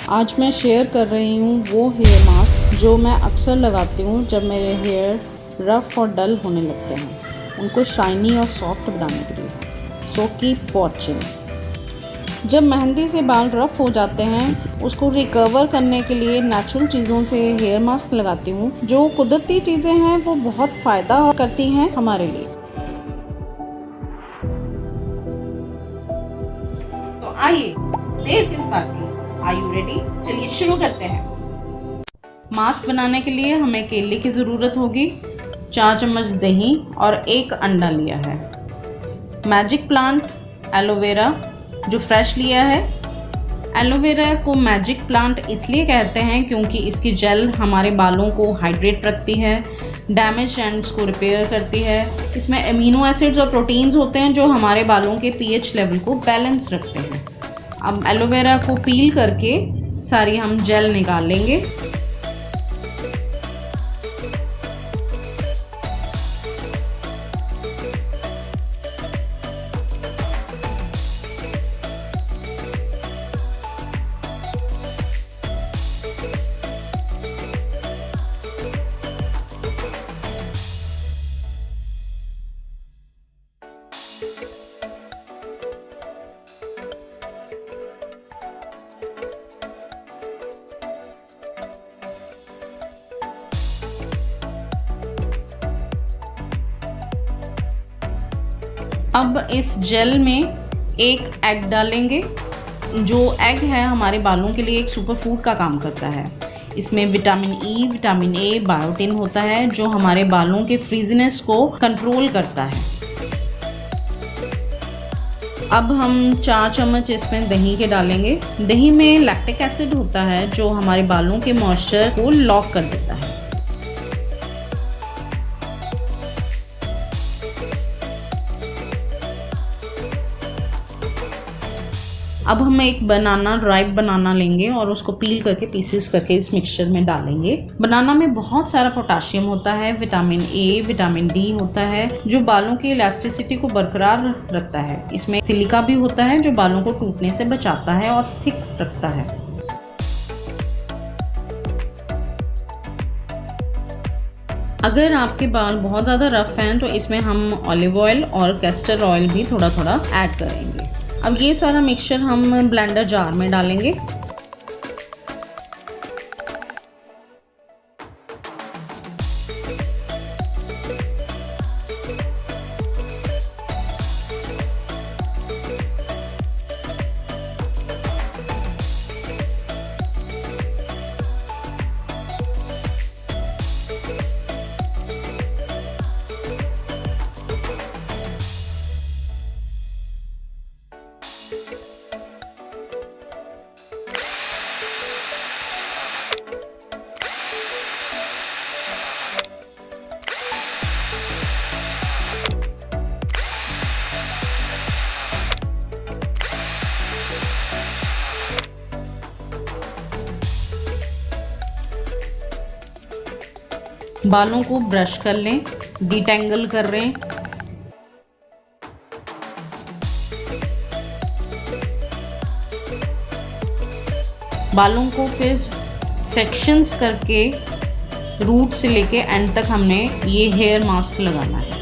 आज मैं शेयर कर रही हूँ वो हेयर मास्क जो मैं अक्सर लगाती हूँ जब मेरे हेयर रफ़ और डल होने लगते हैं, उनको शाइनी और सॉफ्ट बनाने के लिए। So keep watching. जब मेहंदी से बाल रफ़ हो जाते हैं, उसको रिकवर करने के लिए नेचुरल चीज़ों से हेयर मास्क लगाती हूँ। जो कुदरती चीज़ें हैं वो बहुत फ़ायदा करती हैं हमारे लिए। तो आइए, देर किस बात की, आर यू रेडी? चलिए शुरू करते हैं। मास्क बनाने के लिए हमें केले की ज़रूरत होगी, 4 चम्मच दही और 1 अंडा लिया है। मैजिक प्लांट एलोवेरा जो फ्रेश लिया है। एलोवेरा को मैजिक प्लांट इसलिए कहते हैं क्योंकि इसकी जेल हमारे बालों को हाइड्रेट रखती है, डैमेज एंड्स को रिपेयर करती है। इसमें अमीनो एसिड्स और प्रोटीन्स होते हैं जो हमारे बालों के पीएच लेवल को बैलेंस रखते हैं। अब एलोवेरा को पील करके सारी हम जेल निकाल लेंगे। अब इस जेल में 1 एग डालेंगे। जो एग है हमारे बालों के लिए एक सुपर फूड का काम करता है। इसमें vitamin E, vitamin A, biotin होता है जो हमारे बालों के फ्रीजीनेस को कंट्रोल करता है। अब हम 4 चम्मच इसमें दही के डालेंगे। दही में लैक्टिक एसिड होता है जो हमारे बालों के मॉइस्चर को लॉक कर देता है। अब हम एक ड्राई बनाना लेंगे और उसको पील करके पीसेस करके इस मिक्सचर में डालेंगे। बनाना में बहुत सारा पोटाशियम होता है, विटामिन ए, विटामिन डी होता है जो बालों की इलास्टिसिटी को बरकरार रखता है। इसमें सिलिका भी होता है जो बालों को टूटने से बचाता है और थिक रखता है। अगर आपके बाल बहुत ज़्यादा रफ हैं तो इसमें हम ऑलिव ऑयल और कैस्टर ऑयल भी थोड़ा थोड़ा ऐड करेंगे। अब ये सारा मिक्सचर हम ब्लेंडर जार में डालेंगे। बालों को ब्रश कर लें, डिटेंगल कर लें। बालों को फिर सेक्शंस करके रूट से लेके एंड तक हमने ये हेयर मास्क लगाना है।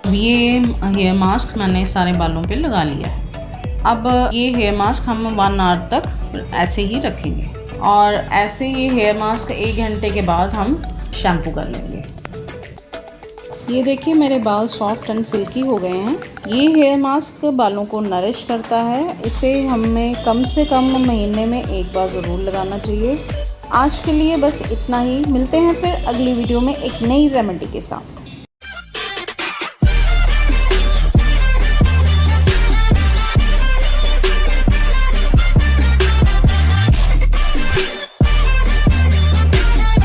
ये हेयर मास्क मैंने सारे बालों पे लगा लिया है। अब ये हेयर मास्क हम 1 आवर तक ऐसे ही रखेंगे और ऐसे ये हेयर मास्क 1 घंटे के बाद हम शैम्पू कर लेंगे। ये देखिए मेरे बाल सॉफ्ट एंड सिल्की हो गए हैं। ये हेयर मास्क बालों को नरिश करता है। इसे हमें कम से कम महीने में 1 बार ज़रूर लगाना चाहिए। आज के लिए बस इतना ही। मिलते हैं फिर अगली वीडियो में एक नई रेमेडी के साथ।